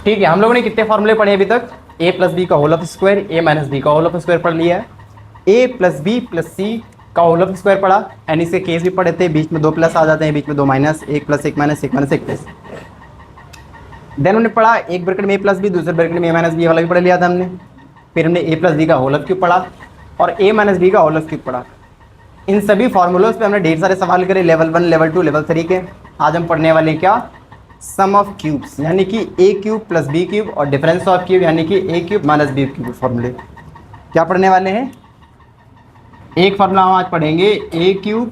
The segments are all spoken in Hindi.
ठीक है, हम लोगों ने कितने फॉर्मूले पढ़े अभी तक? ए प्लस बी का whole of square, A minus B का होल ऑफ स्क्वायर पढ़ लिया है, A plus B plus C का होल ऑफ स्क्वायर पढ़ा, एंड इसके केस भी पढ़े थे, बीच में दो प्लस आ जाते हैं, बीच में दो माइनस, एक प्लस एक माइनस, एक माइनस एक प्लस। देन हमने पढ़ा एक ब्रैकेट में ए प्लस बी, दूसरे ब्रैकेट में ए माइनस बी वाला भी पढ़ लिया था हमने। फिर हमने ए प्लस बी का होल ऑफ क्यूब पढ़ा और ए माइनस बी का होल ऑफ क्यूब पढ़ा। इन सभी फॉर्मूलोज पे हमने ढेर सारे सवाल करे, लेवल 1, लेवल 2, लेवल 3 के। आज हम पढ़ने वाले क्या? सम ऑफ क्यूब्स, यानी कि ए क्यूब प्लस बी क्यूब और डिफरेंस ऑफ क्यूब यानी कि ए क्यूब माइनस बी क्यूब फॉर्मूले क्या पढ़ने वाले हैं। एक फॉर्मूला हम आज पढ़ेंगे A cube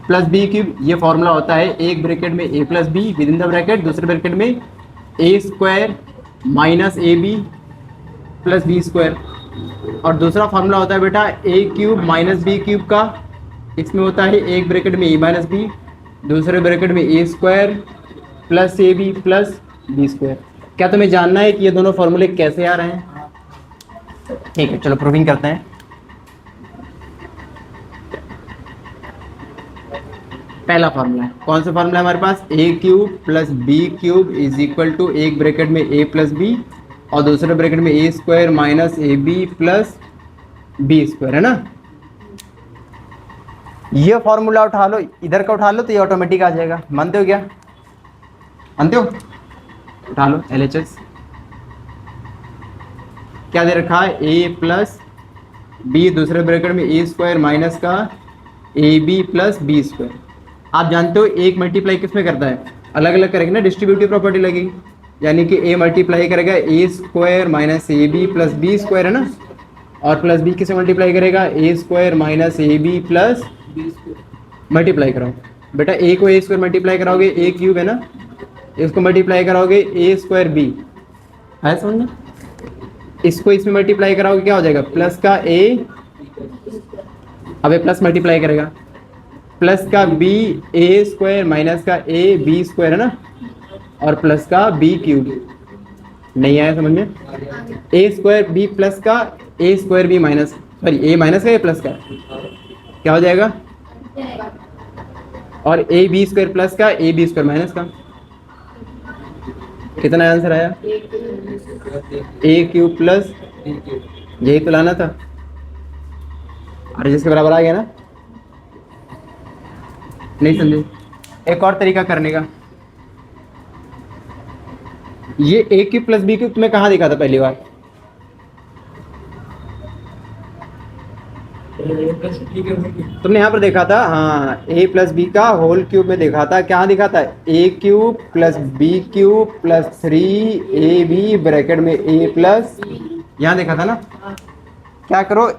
plus B cube. ये फॉर्मूला होता है एक ब्रैकेट में A plus B within the bracket, दूसरे ब्रैकेट में A square minus A B plus B square. और दूसरा फॉर्मूला होता है बेटा A cube minus B cube का। इसमें होता है एक ब्रैकेट में ए माइनस बी, दूसरे ब्रैकेट में A square plus A B plus B square. क्या तुम्हें जानना है कि ये दोनों फॉर्मूले कैसे आ रहे हैं? ठीक है, चलो प्रूविंग करते हैं। पहला फॉर्मूला है, कौन सा फॉर्मूला है हमारे पास? A cube plus B cube is equal to एक ब्रैकेट में ए प्लस बी और दूसरे ब्रैकेट में A square minus A B plus B square, है ना। ये फॉर्मूला उठा लो, इधर का उठा लो तो ये ऑटोमेटिक आ जाएगा। मानते हो क्या? मानते हो? उठा लो LHS। क्या दे रखा है? ए प्लस बी, दूसरे ब्रैकेट में ए स्क्वायर माइनस का A B plus B square. आप जानते हो एक मल्टीप्लाई किस में करता है? अलग अलग करेंगे ना, डिस्ट्रीब्यूटिव प्रॉपर्टी लगेगी, यानी कि ए मल्टीप्लाई करेगा A square minus A B plus B square, है ना। और प्लस बी किसे मल्टीप्लाई करेगा? A square minus A B plus multiply कराओ बेटा। ए को ए स्क्वायर मल्टीप्लाई कराओगे ए क्यूब, है ना। इसको मल्टीप्लाई कराओगे ए स्क्वायर बी, है समझ में। इसको इसमें मल्टीप्लाई कराओगे क्या हो जाएगा? प्लस का ए, अब ए प्लस मल्टीप्लाई करेगा प्लस का बी ए स्क्वायर माइनस का ए बी स्क्वायर, है ना। और प्लस का बी क्यूब। नहीं आया समझ में? ए स्क्वायर बी प्लस का ए स्क्वायर बी माइनस, सॉरी ए माइनस का ए प्लस का क्या हो जाएगा? और ए बी स्क्वायर प्लस का ए बी स्क्वायर माइनस का। कितना आंसर आया? ए क्यूब प्लस, यही तो लाना था। अरे जिसके बराबर आ गया ना। नहीं समझे? एक और तरीका करने का, ये A cube plus B cube तुम्हें कहाँ दिखा था पहली बार? तुमने यहाँ पर देखा था, हाँ, ए प्लस बी का होल क्यूब में देखा था। क्या दिखा था? A cube plus B cube plus 3 AB bracket में ए प्लस, यहाँ देखा था ना। क्या करो,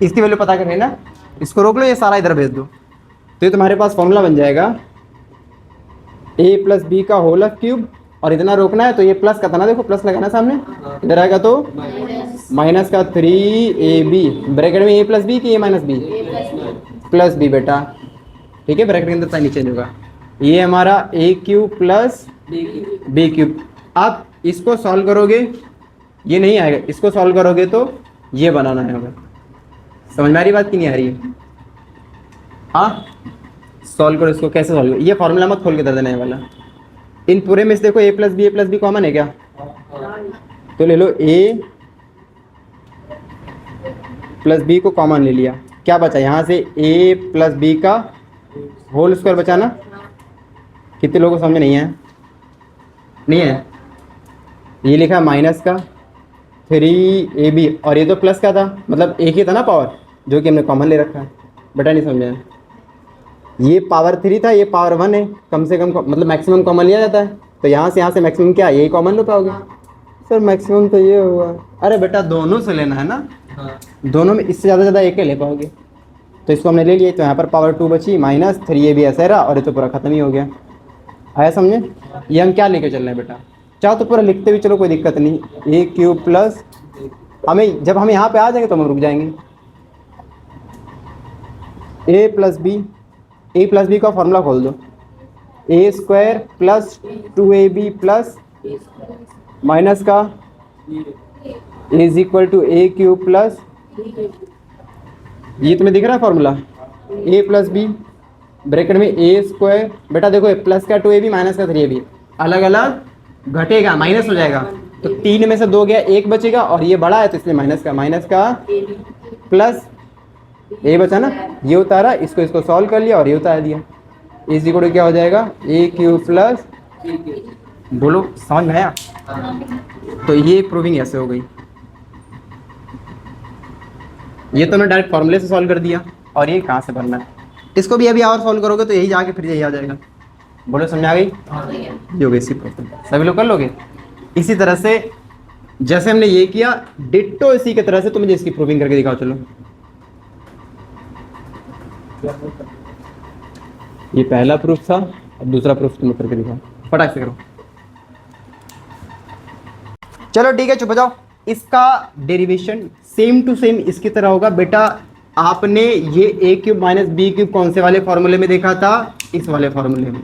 इसकी वैल्यू पता करनी ना, इसको रोक लो, ये सारा इधर भेज दो, तो ये तुम्हारे पास फॉर्मूला बन जाएगा ए प्लस बी का होल ऑफ क्यूब। और इतना रोकना है तो ये प्लस का था ना, देखो प्लस लगाना सामने, इधर आएगा तो माइनस का 3AB ब्रैकेट में ए प्लस बी कि ए माइनस बी प्लस बी बेटा, ठीक है। ब्रैकेट के अंदर साइन चेंज होगा। ये हमारा ए क्यूब प्लस बी क्यूब। आप इसको सॉल्व करोगे, ये नहीं आएगा, इसको सॉल्व करोगे तो ये बनाना है हमें। समझ में आ रही बात कि नहीं आ रही है? हाँ, सॉल्व करो इसको। कैसे सॉल्व करो? ये फॉर्मूला मत खोल के दे देना है वाला। इन पूरे में से देखो ए प्लस बी कॉमन है क्या? तो ले लो ए प्लस बी को कॉमन ले लिया, क्या बचा यहाँ से? ए प्लस बी का होल स्क्वायर बचा ना। कितने लोगों को समझ नहीं है? नहीं है? ये लिखा माइनस का 3AB और ये तो प्लस का था, मतलब एक ही था ना पावर, जो कि हमने कॉमन ले रखा है। बेटा नहीं समझा? ये पावर 3 था, ये पावर 1 है, कम से कम मतलब मैक्सिमम कॉमन लिया जाता है। तो यहाँ से मैक्सिमम क्या? यही कॉमन ले पाओगे सर। मैक्सिमम तो ये हुआ। अरे बेटा दोनों से लेना है ना। हाँ। दोनों में इससे ज़्यादा एक ले पाओगे, तो इसको हमने ले लिया। तो यहाँ पर पावर 2 बची, माइनस 3AB ऐसा रहा, और ये तो पूरा खत्म ही हो गया। आया समझे? ये हम क्या लेके चल रहे हैं बेटा? चाहो तो पूरा लिखते भी चलो, कोई दिक्कत नहीं। ए क्यूब प्लस, हमें जब हम यहाँ पे आ जाएंगे तो हम रुक जाएंगे। ए प्लस बी का फॉर्मूला खोल दो। A square plus 2AB plus minus का is equal to A cube plus, ये तुम्हें दिख रहा है formula? A plus B bracket में ए स्क्वायर, बेटा देखो प्लस का 2AB माइनस का 3AB, अलग अलग घटेगा, माइनस हो जाएगा। तो 3 में से 2 गया, 1 बचेगा और ये बड़ा है तो इसलिए माइनस का प्लस ए बचा ना, ये उतारा, इसको सॉल्व कर लिया और ये उतार दिया। इज इक्वल टू क्या हो जाएगा, ए क्यूब प्लस, बोलो समझ में आया? तो ये प्रूविंग ऐसे हो गई। ये तो मैं डायरेक्ट फॉर्मूले से सॉल्व कर दिया, और ये कहाँ से बनना है, इसको भी अभी और सॉल्व करोगे तो यही जाके फिर यही आ जाएगा। बोलो समझ आ गई? ये हो गई इसी प्रॉब्लम, सभी लोग कर लोगे। इसी तरह से जैसे हमने ये किया, डिट्टो इसी की तरह से तुम मुझे इसकी प्रूविंग करके दिखाओ। चलो ये पहला प्रूफ था, अब दूसरा प्रूफ तुम करके दिखाओ, फटाक से करो। चलो ठीक है, चुप हो जाओ। इसका डेरिवेशन सेम टू सेम इसकी तरह होगा बेटा। आपने ये A cube minus B cube कौन से वाले फॉर्मूले में देखा था? इस वाले फॉर्मूले में,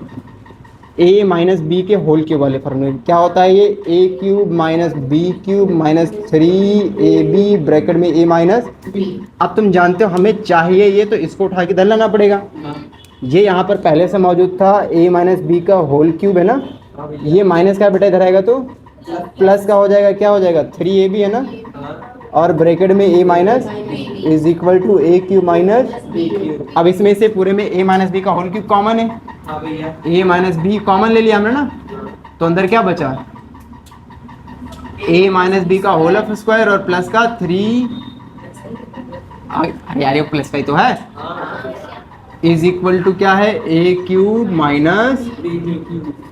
ए माइनस बी के होल क्यूब वाले फॉर्मूले में। क्या होता है ये, A cube minus B cube minus 3ab bracket में ए माइनस बी। अब तुम जानते हो हमें चाहिए ये, तो इसको उठा के इधर लाना पड़ेगा। ये यहाँ पर पहले से मौजूद था, ए माइनस बी का होल क्यूब है ना, ये माइनस का बेटा इधर आएगा तो प्लस का हो जाएगा, क्या हो जाएगा 3ab है ना, और ब्रैकेट में a minus is equal to A cube minus. अब इसमें से पूरे में a माइनस बी का होल क्यूब कॉमन है, a माइनस बी कॉमन ले लिया हमने ना, तो अंदर क्या बचा, a माइनस बी का होल ऑफ स्क्वायर और प्लस का 3, यार ये प्लस का ही तो है, इज इक्वल टू क्या है, ए क्यूब माइनस,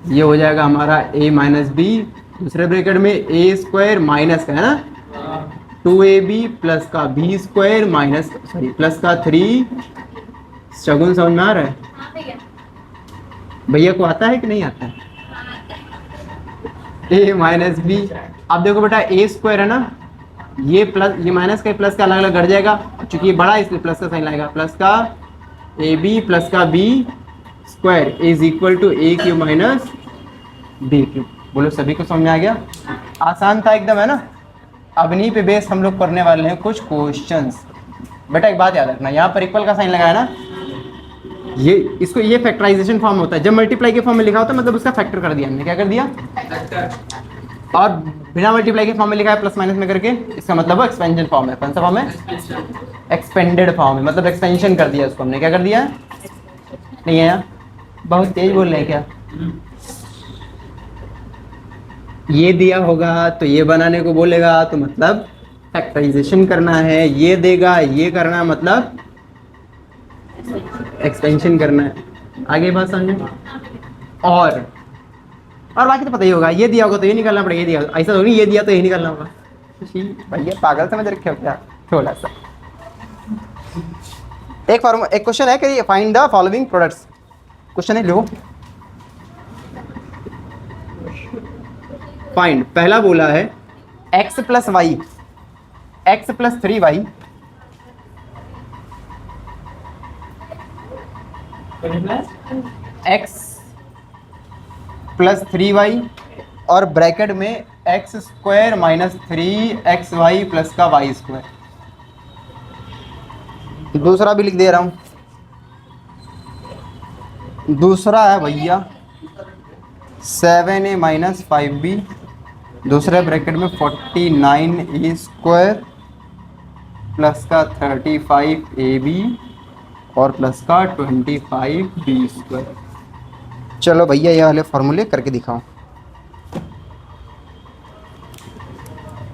ये हो जाएगा हमारा a माइनस बी, दूसरे ब्रैकेट में a स्क्वायर माइनस का है ना 2ab प्लस का b square minus, sorry plus का 3। शगुन समझ में आ रहा है? भैया को आता है कि नहीं आता है? a minus B. अब देखो बेटा a स्क्वायर है ना, ये प्लस, ये माइनस का प्लस का अलग अलग घट जाएगा, चूंकि ये बड़ा है इसलिए प्लस का साइन लगेगा, प्लस का ab प्लस का b square is equal to A cube minus B cube. बोलो सभी को समझ में आ गया? आसान था एकदम, है ना? अब इन्हीं पे बेस हम लोग करने वाले हैं कुछ क्वेश्चंस। बेटा एक बात याद रखना, यहाँ पर इक्वल का साइन लगाया ना, ये इसको, ये फैक्टराइजेशन फॉर्म होता है। जब मल्टीप्लाई के फॉर्म में लिखा होता है मतलब उसका फैक्टर कर दिया हमने, क्या कर दिया, और बिना मल्टीप्लाई के फॉर्म में लिखा है प्लस माइनस में करके, इसका मतलब एक्सपेंशन फॉर्म है। कौन सा फॉर्म है? एक्सपेंडेड फॉर्म है, मतलब एक्सपेंशन कर दिया उसको हमने। क्या कर दिया? नहीं है, बहुत तेज बोल रहे हैं क्या? ये दिया होगा तो ये बनाने को बोलेगा, तो मतलब फैक्टराइजेशन करना है, ये देगा ये करना मतलब एक्सपेंशन करना है। आगे बात समझे? और बाकी तो पता ही होगा, ये दिया होगा तो ये निकालना पड़ेगा, ये दिया ऐसा तो नहीं, ये दिया तो ये निकालना होगा। भैया पागल समझ रखे हो क्या थोड़ा सा? एक क्वेश्चन है कि find the following products. Question है, लो फाइंड। पहला बोला है x plus Y, x plus 3y x plus 3y और ब्रैकेट में x square minus 3xy plus का y स्क्वायर। दूसरा भी लिख दे रहा हूं, दूसरा है भैया 7a माइनस 5b, दूसरे ब्रैकेट में 49a स्क्वायर प्लस का 35ab और प्लस का 25b स्क्वायर। चलो भैया ये वाले फॉर्मूले करके दिखाओ।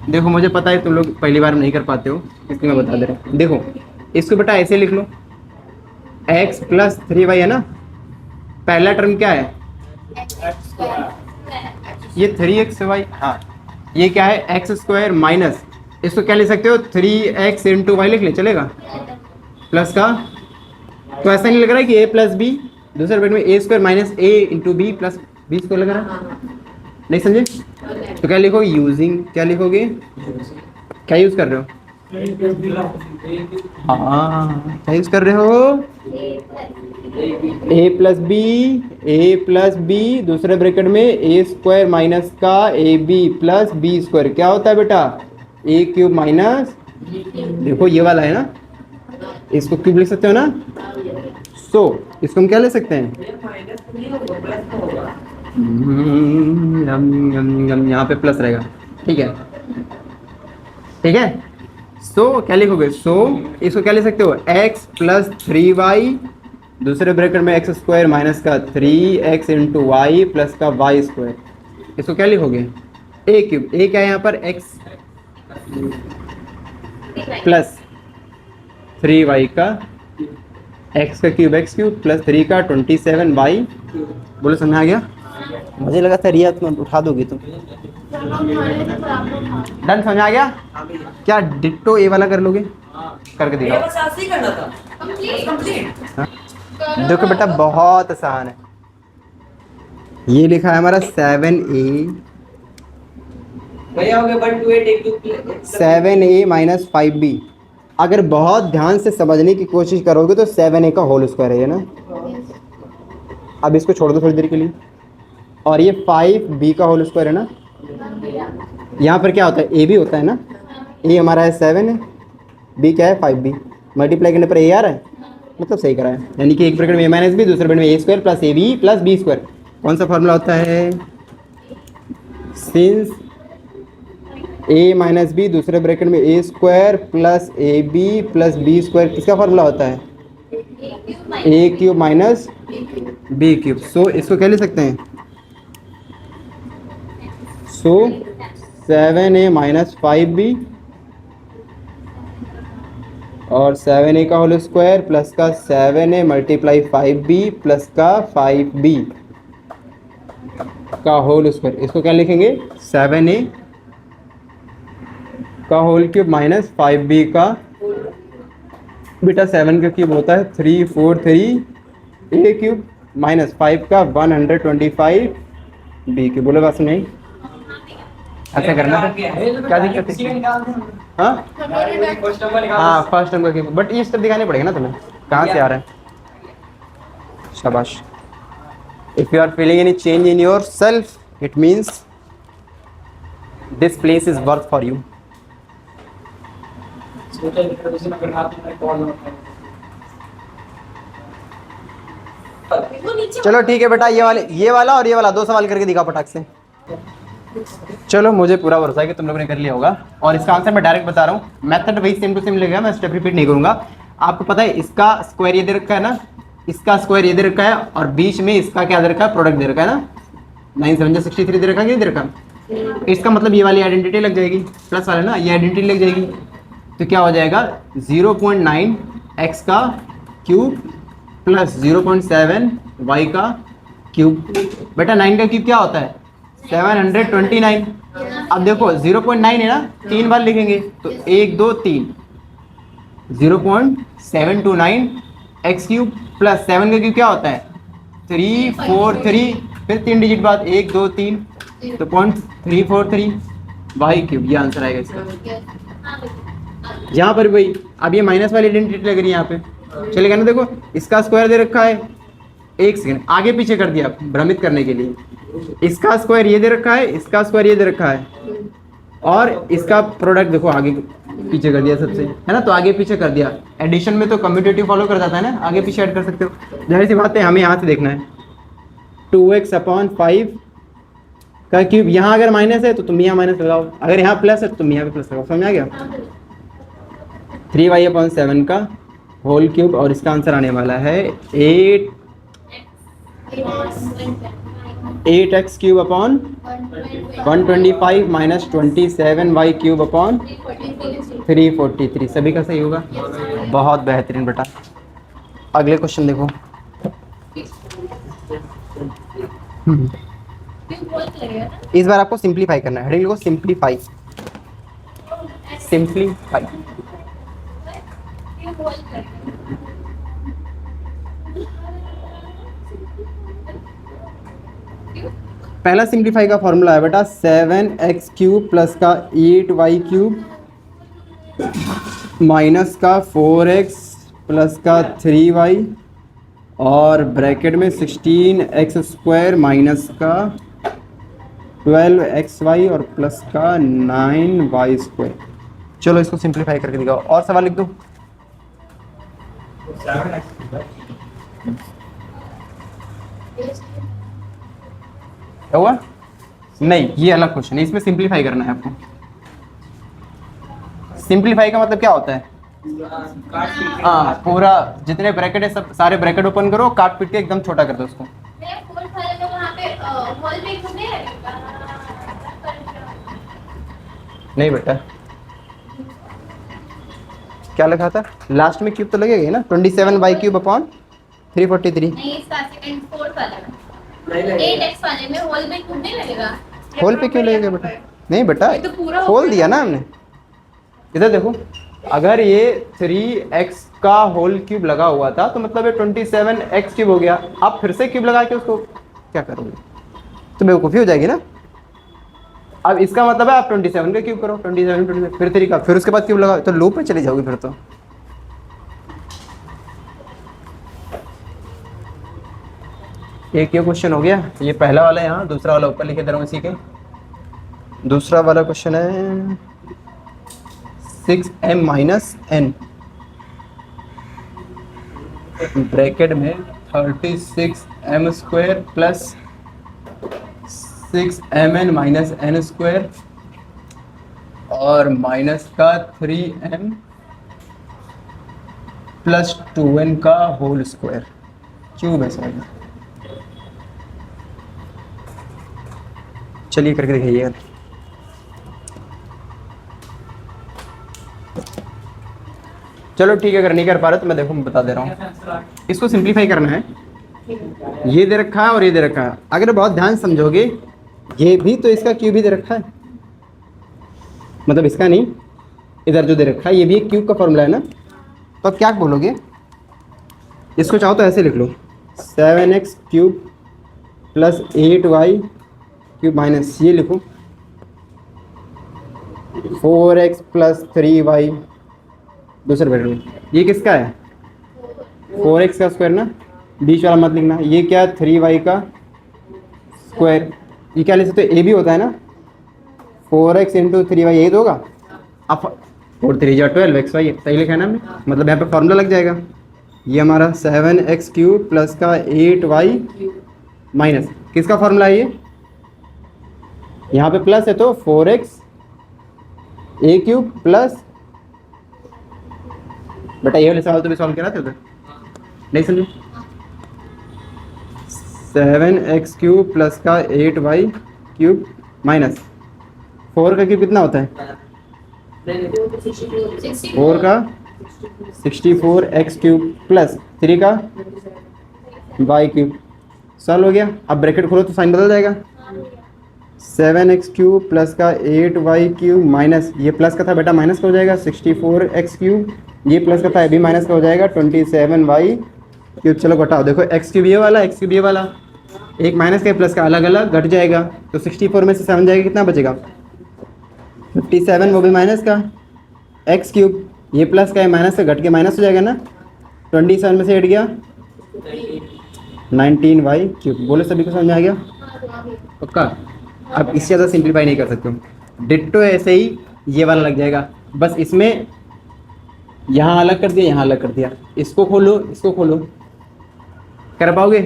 देखो मुझे पता है तुम लोग पहली बार नहीं कर पाते हो, इसलिए मैं बता दे रहा हूँ। देखो इसको बेटा ऐसे लिख लो, x प्लस 3y है ना, पहला टर्म क्या है, ये 3xy, हाँ ये क्या है x स्क्वायर माइनस, इसको क्या ले सकते हो 3x इंटू वाई लिख ले, चलेगा, प्लस का, तो ऐसा नहीं लग रहा है कि a प्लस बी, दूसरे ब्रैकेट में a square minus a into B plus B square लग रहा है, नहीं समझे? तो क्या लिखोगे, यूजिंग, क्या लिखोगे, क्या यूज कर रहे हो, हाँ क्या यूज कर रहे हो, ए प्लस बी, दूसरे ब्रैकेट में ए स्क्वायर माइनस का A B plus B square, क्या होता है बेटा ए क्यूब माइनस, देखो ये वाला है ना, इसको क्यूब लिख सकते हो ना, सो इसको हम क्या ले सकते हैं, यहाँ पे प्लस रहेगा, ठीक है, ठीक है। सो क्या लिखोगे, सो इसको क्या लिख सकते हो, x प्लस 3y, दूसरे ब्रैकेट में एक्स स्क्वायर माइनस का 3x इंटू वाई प्लस का वाई स्क्वायर, इसको क्या लिखोगे, ए क्यूब, ए क्या है यहाँ पर, x प्लस 3y का x का क्यूब x क्यूब प्लस 3 का 27y, बोलो समझ आ गया। मुझे लगा था रिया तुम उठा दोगी तुम। डन, समझ आ गया। क्या डिट्टो ए वाला कर लोगे, करके दिखाओ। बस ऐसे ही करना था, कंप्लीट। देखो बेटा बहुत आसान है, ये लिखा है हमारा 7a, भैया हो गया 1 2 8 1 2 7a माइनस 5b। अगर बहुत ध्यान से समझने की कोशिश करोगे तो 7a का होल स्क्वायर है ना। अब इसको छोड़ दो थोड़ी देर के लिए, और ये 5b का होल स्क्वायर है ना। यहाँ पर क्या होता है, a भी होता है ना, a हमारा है 7 है, b क्या है 5b, मल्टीप्लाई करने पर a आ रहा है, मतलब सही करा है। यानी कि एक ब्रैकेट में a माइनस बी, दूसरे ब्रैकेट में a square plus A B plus B square. कौन सा फॉर्मूला होता है, सिंस a माइनस बी, दूसरे ब्रैकेट में a square plus A B plus B square, किसका फॉर्मूला होता है, a cube minus B cube. So इसको क्या ले सकते हैं, सो 7a माइनस 5b और 7a का होल स्क्वायर प्लस का 7a मल्टीप्लाई 5b प्लस का 5b का होल स्क्वायर, इसको क्या लिखेंगे, 7a का होल क्यूब माइनस 5b का, बेटा 7 का क्यूब होता है 343 a क्यूब माइनस 5 का 125 b क्यूब। बोलो बात नहीं, ऐसा करना था, क्या दिक्कत है, हाँ हाँ फर्स्ट नंबर की, बट ये स्टेप दिखाने पड़ेगा ना तुम्हें, कहाँ से आ रहा है। शाबाश। If you are feeling any change in your self it means this place is worth for you. चलो ठीक है बेटा, ये वाला और ये वाला 2 सवाल करके दिखा फटाक से। चलो मुझे पूरा भरोसा है कि तुम लोगों ने कर लिया होगा, और इसका आंसर मैं डायरेक्ट बता रहा हूँ, मेथड वही सेम टू सेम लगेगा, मैं स्टेप रिपीट नहीं करूंगा। आपको पता है इसका स्क्वायर ये दे रखा है ना, इसका स्क्वायर ये दे रखा है, और बीच में इसका क्या दे रखा है, प्रोडक्ट दे रखा है ना, 9 7 63 दे रखा है, क्या दे रखा है। इसका मतलब ये वाली आइडेंटिटी लग जाएगी, प्लस वाला ना, ये आइडेंटिटी लग जाएगी, तो क्या हो जाएगा 0.9 x का क्यूब प्लस 0.7 y का क्यूब। बेटा 9 का क्यूब क्या होता है, 729। अब देखो 0.9 है ना, 3 बार लिखेंगे तो 1 2 3, 0.729 एक्स क्यूब प्लस 7 का क्यूब क्या होता है 343, फिर 3 डिजिट बाद 1 2 3, तो 0.343 वाई क्यूब, ये आंसर आएगा इसका। यहाँ पर भाई अब ये माइनस वाली आइडेंटिटी लग रही है यहाँ पे, चलेगा ना। देखो इसका स्क्वायर दे रखा है, एक सेकंड आगे पीछे कर दिया भ्रमित करने के लिए, इसका स्क्वायर ये दे रखा है, इसका स्क्वायर ये दे रखा है, और इसका प्रोडक्ट देखो आगे पीछे कर दिया सबसे, है ना, तो आगे पीछे कर दिया। एडिशन में तो कम्यूटेटिव फॉलो कर जाता है ना, आगे पीछे ऐड कर सकते हो। जाहिर सी बात है हमें यहाँ से देखना है 2x/5 का क्यूब, यहाँ अगर माइनस है तो तुम यहाँ माइनस लगाओ, अगर यहाँ प्लस है तो तुम यहाँ पे प्लस लगाओ, समझ आ गया। 3y/7 का होल क्यूब, और इसका आंसर आने वाला है 8x cube upon 125 minus 27y cube upon 343। सभी का सही होगा, बहुत बेहतरीन बेटा। अगले क्वेश्चन देखो। इस बार आपको सिंप्लीफाई करना है, हेडिंग लिखो सिंप्लीफाई, सिंप्लीफाई। पहला सिंप्लीफाई का फॉर्मूला है बेटा 7x क्यूब प्लस का 8y क्यूब माइनस का 4x प्लस का 3y और ब्रैकेट में 16x स्क्वायर माइनस का 12xy और प्लस का 9y स्क्वायर। चलो इसको सिंप्लीफाई करके दिखाओ, और सवाल लिख दो। क्या हुआ? नहीं, ये अलग क्वेश्चन है, इसमें सिंप्लीफाई करना है आपको। सिंप्लीफाई का मतलब क्या होता है? काट पीट के हाँ, पूरा जितने ब्रैकेट है सब सारे ब्रैकेट ओपन करो, काट पीट के एकदम छोटा कर दो उसको। मैं फुल वाले में वहाँ पे हॉल पे क्यों नहीं है? नहीं बेटा, क्या लिखा था लास्ट में? क्यूब तो लगेगा ही ना, 27 बाई क्यूब अपॉन 343। नहीं, इसका सेकंड फोर्थ वाला में नहीं लगेगा। 8x वाले में हॉल पे क्यों नहीं लगेगा? होल पे क्यों लगेगा बेटा? नहीं बेटा, ये तो पूरा हो खोल गया दिया ना हमने। इधर देखो, अगर ये 3x का होल क्यूब लगा हुआ था तो मतलब ये 27x क्यूब हो गया। आप फिर से क्यूब लगा के उसको क्या करोगे? तो बेवकूफ़ी हो जाएगी ना। अब इसका मतलब है आप 27 का क्यूब करो, 27 फिर 3 का, फिर उसके बाद क्यूब लगाओ, तो लूप में चले जाओगे फिर तो। एक ये क्वेश्चन हो गया, ये पहला वाला है। यहाँ दूसरा वाला ऊपर लिखे दे रहा हूँ इसी के। दूसरा वाला क्वेश्चन है 6m माइनस n ब्रैकेट में 36m square plus 6mn minus n square और माइनस का 3m प्लस 2n का होल स्क्वायर क्यूब है सर। चलिए करके दिखाइएगा। चलो ठीक है, अगर नहीं कर पा रहे तो मैं देखो मैं बता दे रहा हूँ। इसको सिंप्लीफाई करना है। ये दे रखा है और ये दे रखा है, अगर बहुत ध्यान समझोगे ये भी तो इसका क्यूब ही दे रखा है, मतलब इसका नहीं, इधर जो दे रखा है ये भी एक क्यूब का फॉर्मूला है ना। तो अब क्या बोलोगे? इसको चाहो तो ऐसे लिख लो, 7x cube plus 8y cube minus ये लिखो 4x प्लस 3y दूसरे ब्रैकेट में। ये किसका है? 4x का स्क्वायर ना, बीच वाला मत लिखना। ये क्या? 3y का स्क्वायर। ये क्या लिख सकते हो? ए भी होता है ना, 4x इंटू 3y, यही तो होगा। अब 4 3 जा 12 x y, सही लिखा है ना हमने, मतलब यहाँ पे फॉर्मूला लग जाएगा। ये हमारा 7x क्यूब प्लस का 8y माइनस किसका फॉर्मूला है? ये यहाँ पे प्लस है तो 4x ए क्यूब प्लस, बेटा ये वाले सवाल तो भी सॉल्व करा थे उधर, नहीं समझे? 7x क्यूब प्लस का 8y क्यूब माइनस 4 का क्यूब कितना होता है? 4 का 64x क्यूब प्लस 3 का y क्यूब। सॉल्व हो गया। अब ब्रैकेट खोलो तो साइन बदल जाएगा। 7x क्यूब प्लस का 8y क्यूब माइनस, ये प्लस का था बेटा माइनस का हो जाएगा 64x क्यूब, ये प्लस का था ये भी माइनस का हो जाएगा 27y क्यूब। चलो घटाओ, देखो x क्यूब ये वाला, x क्यूब ये वाला, एक माइनस का प्लस का अलग अलग घट जाएगा, तो 64 में से 7 जाएगा, कितना बचेगा? 57, वो भी माइनस का, x क्यूब ये प्लस का है माइनस का घट के माइनस हो जाएगा ना, 27 में से हट गया 19y क्यूब। बोले सभी को समझ में आ गया? पक्का? अब इससे ज़्यादा सिंप्लीफाई नहीं कर सकते हो। डिट्टो ऐसे ही ये वाला लग जाएगा, बस इसमें यहाँ अलग कर दिया, यहाँ अलग कर दिया। इसको खोलो, इसको खोलो, कर पाओगे?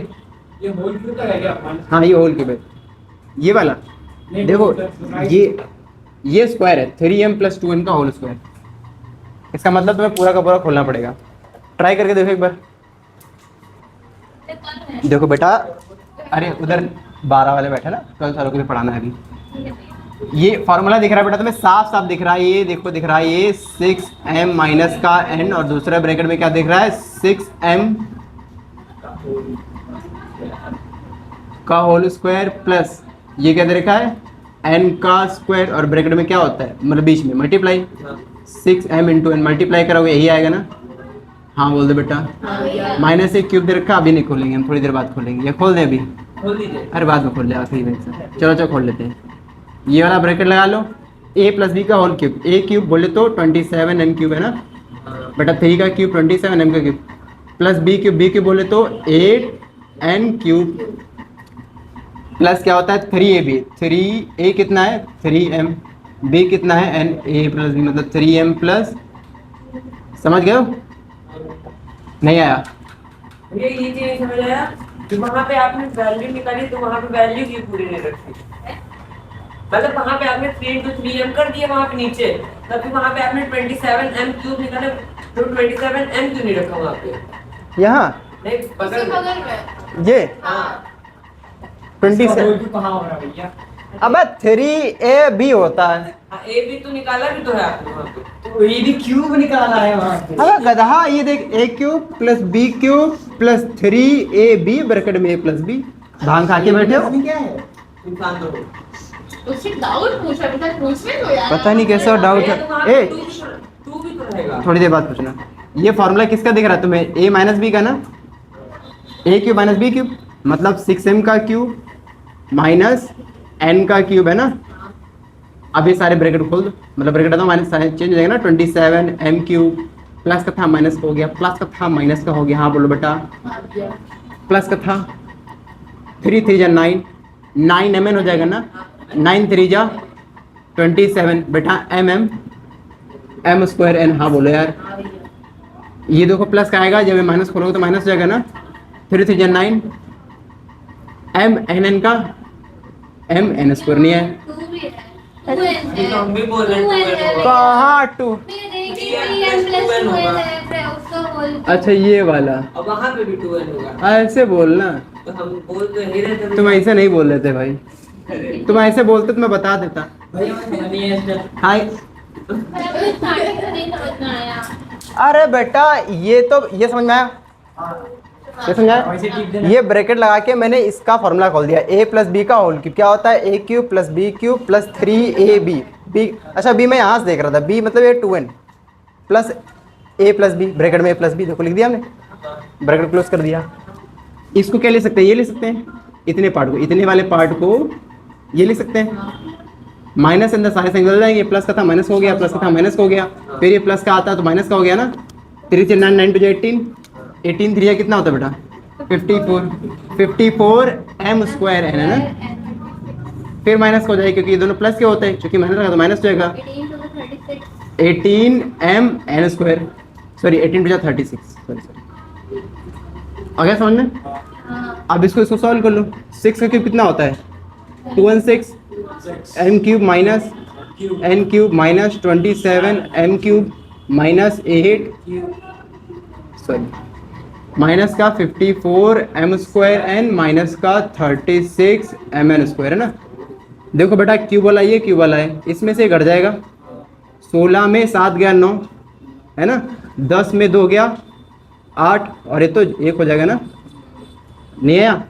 ये होल क्यूब का है क्या? हाँ ये होल क्यूब है, ये वाला देखो, ये स्क्वायर है 3m प्लस 2n का होल स्क्वायर। इसका मतलब तुम्हें पूरा का पूरा खोलना पड़ेगा। ट्राई करके देखो एक बार। देखो बेटा, अरे उधर 12 वाले बैठे ना, 12 वालों को भी पढ़ाना है अभी। ये फार्मूला दिख रहा है बेटा तुम्हें, साफ साफ दिख रहा है, ये देखो दिख रहा है, ये 6m माइनस का n और दूसरे ब्रैकेट में क्या दिख रहा है? 6m का होल स्क्वायर प्लस ये क्या दे रखा है? n का स्क्वायर, और ब्रैकेट में क्या होता है मतलब बीच में multiply, 6m into n multiply करोगे यही आएगा ना। हाँ बोल दे बेटा। माइनस एक क्यूब दे रखा, अभी नहीं खोलेंगे हम, थोड़ी देर बाद खोलेंगे, या खोल दें अभी? खोल दीजिए। अरे बाद में खोल ले आखिरी में से। चलो चलो खोल लेते हैं। ये वाला ब्रैकेट लगा लो, a प्लस बी का होल क्यूब, a क्यूब बोले तो 27n क्यूब है ना बेटा, 3 का क्यूब 27m का क्यूब, प्लस b क्यूब बोले तो 8n क्यूब, प्लस क्या होता है 3ab, 3a कितना है 3m, b कितना है n, a प्लस b मतलब 3m प्लस, समझ गए हो? नहीं आया? ये चीज समझ आया? तो वहाँ पे आपने वैल्यू निकाली तो वहाँ पे वैल्यू की पूरी नहीं रखी, मतलब वहाँ पे आपने 3 into 3m कर दिया वहाँ पे नीचे, तब फिर वहाँ पे आपने 27m क्यूब निकाला, तो 27m क्यों नहीं रखा वहाँ पे? यहाँ नहीं उसके बगल में। बगल में ये हाँ 27 कहाँ हो रहा है भैया? अबे 3ab होता है। हाँ, ए भी तो निकाला भी तो है आपने वहाँ पे। तो ये भी क्यूब निकाला है वहाँ पे। अबे गधा, ये देख a cube plus b cube plus 3ab bracket में a प्लस b। भांग खा के बैठे हो? इसमें क्या है? इंसान तो उससे डाउट पूछा बेटा, पूछने दो यार। पता नहीं कैसा डाउट है। तो वहाँ ए पे 2 भी तो रहेगा। थोड़ी देर बाद पूछना। ये फॉर्मूला किसका दिख रहा है तुम्हें? a माइनस बी का ना, a cube minus b cube मतलब 6m का क्यूब माइनस n का क्यूब है ना। अब ये सारे ब्रैकेट खोल दो, मतलब ब्रैकेट तो माइनस चेंज हो जाएगा ना। 27m क्यूब प्लस का था माइनस का हो गया, प्लस का था माइनस का हो गया। हाँ बोलो बेटा, प्लस का था 3 3 जा 9, 9mn हो जाएगा ना। 9 3 जा 27 बेटा mm m स्क्वायर n। हाँ बोलो यार, ये देखो प्लस का आएगा, जब ये माइनस खोलोगे तो माइनस हो जाएगा ना। 3 3 जा 9 m n n का m n स्क्वायर नहीं है। टू भी है, ये तो हम भी बोल रहे हैं 2n कहाँ 2? अच्छा ये वाला, अब वहाँ पे भी 2n होगा। ऐसे बोलना। तो हम बोल तो ही रहे थे। तुम ऐसे नहीं बोल रहे थे भाई, तुम ऐसे बोलते तो मैं बता देता। भैया मैं समझ नहीं है हाय नहीं समझना आया। अरे बेटा ये तो ये समझ में आया, ये समझ में वैसे टिप आया। देना। ये ब्रैकेट लगा के मैंने इसका फॉर्मूला खोल दिया, a प्लस बी का होल क्यूब क्या होता है? a cube plus b cube plus 3ab b। अच्छा b मैं यहाँ से देख रहा था, b मतलब ये 2n plus a plus b bracket में a प्लस b। देखो लिख दिया हमने, ब्रैकेट क्लोज कर दिया। इसको क्या ले सकते हैं? ये ले सकते हैं, इतने पार्ट को, इतने वाले पार्ट को ये ले सकते हैं। माइनस अंदर सारे साइन बदल जाएंगे, प्लस का था माइनस हो गया, प्लस का था माइनस का हो गया, फिर ये प्लस का आता है तो माइनस का हो गया ना। 3 3 9 9 2 18, 18 3 कितना होता है बेटा? 54, 54 m स्क्वायर n है ना। फिर माइनस का हो जाएगा क्योंकि ये दोनों प्लस के होते हैं, क्योंकि माइनस लगा तो माइनस हो जाएगा। 18 m n square, sorry 18 to 36, sorry आ गया समझ में? अब इसको सॉल्व कर लो। 6 का क्यूब कितना होता है? 2 1 6 m cube minus n cube minus 27 m cube minus 8 sorry minus का 54 m स्क्वायर n माइनस का 36 m n स्क्वायर है ना। देखो बेटा क्यूब वाला ये क्यूब वाला है, इसमें से घट जाएगा। 16 में 7 गया 9 है ना, 10 में 2 गया 8 और ये तो 1 हो जाएगा ना। नहीं आया?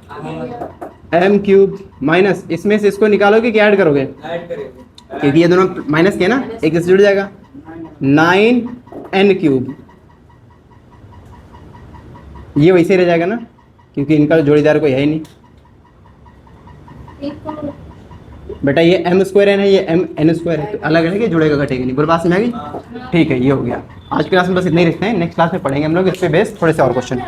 m क्यूब माइनस इसमें से इसको निकालोगे कि ऐड करोगे? ऐड करेंगे। क्योंकि ये दोनों माइनस के ना, एक इससे जुड़ जाएगा। 9n क्यूब ये वैसे रह जाएगा ना, क्योंकि इनका जोड़ीदार कोई है ही नहीं। बेटा ये m स्क्वायर n है, ये m n स्क्वायर है, तो अलग है कि जुड़ेगा घटेगा नहीं। बोल बात समझ आ गई? ठीक है, ये हो गया। आज की क्लास में बस इतना ही रखते हैं, नेक्स्ट क्लास में पढ़ेंगे हम लोग इस पे बेस थोड़े से और क्वेश्चन।